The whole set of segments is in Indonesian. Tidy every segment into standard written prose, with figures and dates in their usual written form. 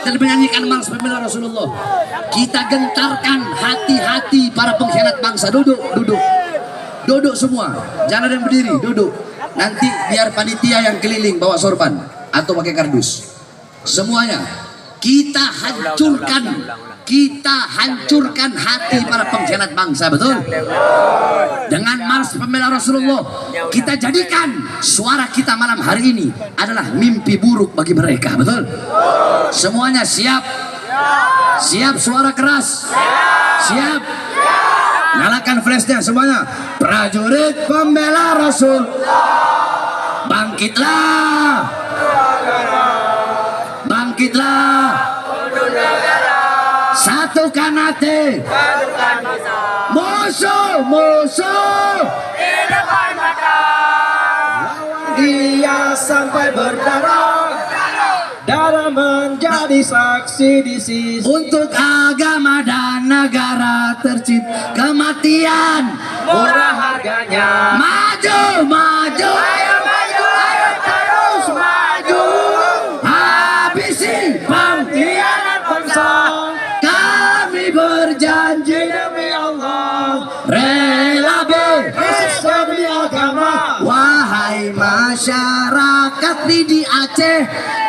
dan menyanyikan mars pembela Rasulullah. Kita gentarkan hati-hati para pengkhianat bangsa. Duduk, duduk, duduk semua. Jangan ada yang berdiri, duduk. Nanti biar panitia yang keliling bawa sorban atau pakai kardus. Semuanya kita hancurkan hati para pengkhianat bangsa, betul? Dengan mars pembela Rasulullah, kita jadikan suara kita malam hari ini adalah mimpi buruk bagi mereka, betul? Semuanya siap? Siap suara keras? Siap? Nyalakan flashnya semuanya. Prajurit pembela Rasul, bangkitlah, bangkitlah, satukan hati, musuh-musuh di depan mata, lawan dia sampai berdarah, darah menjadi saksi di sisi. untuk agama dan negara tercipta kematian Murah harganya, maju, maju, ayo maju, ayo terus maju, habisi pengkhianat bangsa. kami berjanji Demi Allah, rela demi agama. wahai masyarakat di Aceh,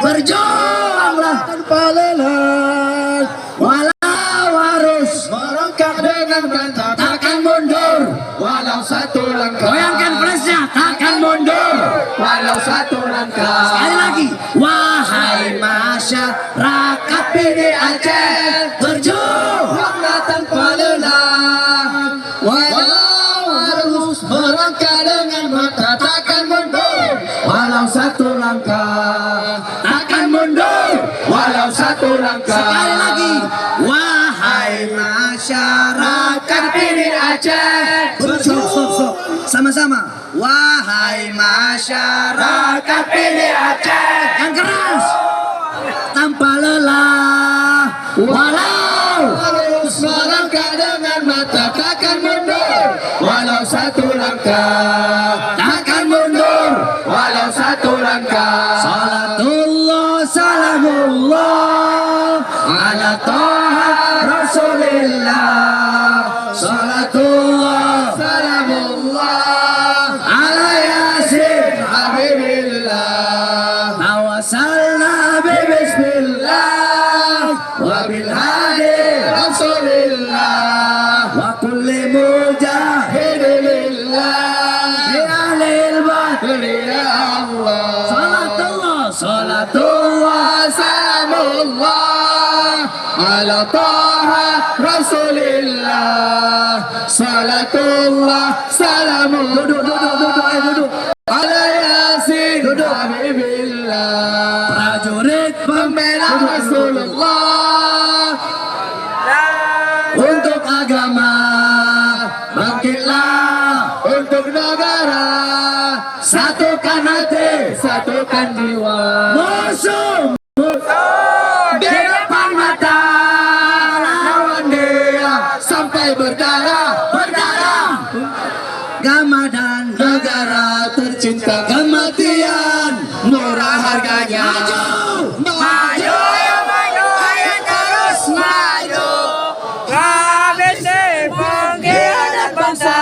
berjuanglah Tanpa lelah, walau harus merangkak dengan mantap, takkan mundur. walau satu langkah. Goyangkan flashnya, takkan mundur. Walau satu langkah. Sekali lagi, wahai masyarakat di Aceh, berjuanglah Tanpa lelah, walau harus merangkak dengan mata, takkan mundur. Walau satu langkah, takkan mundur. walau satu langkah. Sekali lagi, wahai masyarakat di Aceh, berjuang. Sama-sama, wahai masyarakat di Aceh, yang keras, tanpa lelah, walau Harus melangkah dengan mata, takkan mundur. Walau satu langkah, takkan mundur. walau satu langkah. Salatullah, salamullah ala Taha Rasulillah. Salatullah, Salamullah ala Yasin. Habibillah, Tawassalna bi bismillah wa bil hadi Rasulillah, wa kulli mujahid Hidilillah, bi ahlil bait. ya Allah. Salatullah, salatullah Salamullah ala Taha Rasulillah. Salatullah, salamullah. Duduk, duduk, duduk, ayo duduk. Ala Yasin Duduk. Habibillah, Prajurit pembela Rasulullah. untuk agama, bangkitlah, Untuk negara, satukan hati, satukan jiwa. musuh Di depan mata, lawan dia sampai berdarah. agama dan negara Tercinta kematian murah harganya. maju, ayo maju, ayo terus maju, habisi pengkhianat bangsa,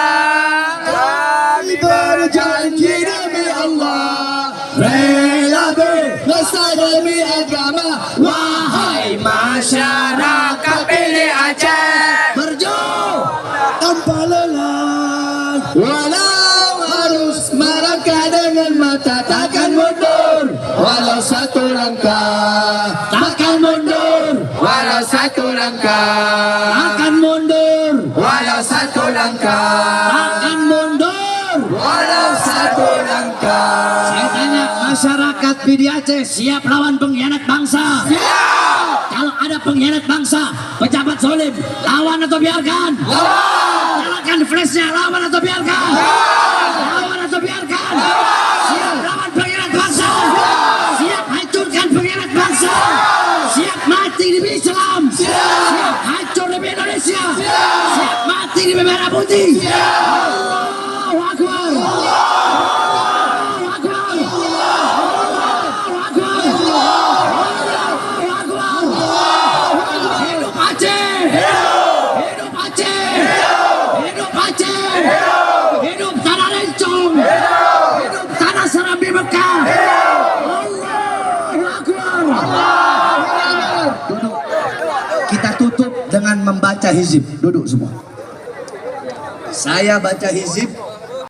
Kami berjanji demi Allah, rela rasa demi agama. wahai masyarakat pilih Aceh, berjuang Tanpa lelah, walau harus merangkak dengan mata, takkan mundur. Walau satu langkah, takkan mundur, walau satu langkah, takkan mundur, walau satu langkah, takkan mundur. walau satu langkah. Saya tanya masyarakat di Aceh, siap lawan pengkhianat bangsa? Kalau ada pengkhianat bangsa, pejabat zalim, lawan atau biarkan? Nyalakan flashnya, lawan atau biarkan? Lawan atau biarkan? Siap lawan pengkhianat bangsa? Siap hancurkan pengkhianat bangsa? Siap mati demi Islam? Siap hancur demi Indonesia? Siap mati demi merah putih? Allahu Akbar! Allahu Akbar! Allahu Akbar! Allahu Akbar! Kita tutup dengan membaca hizib. Duduk semua. Saya baca hizib,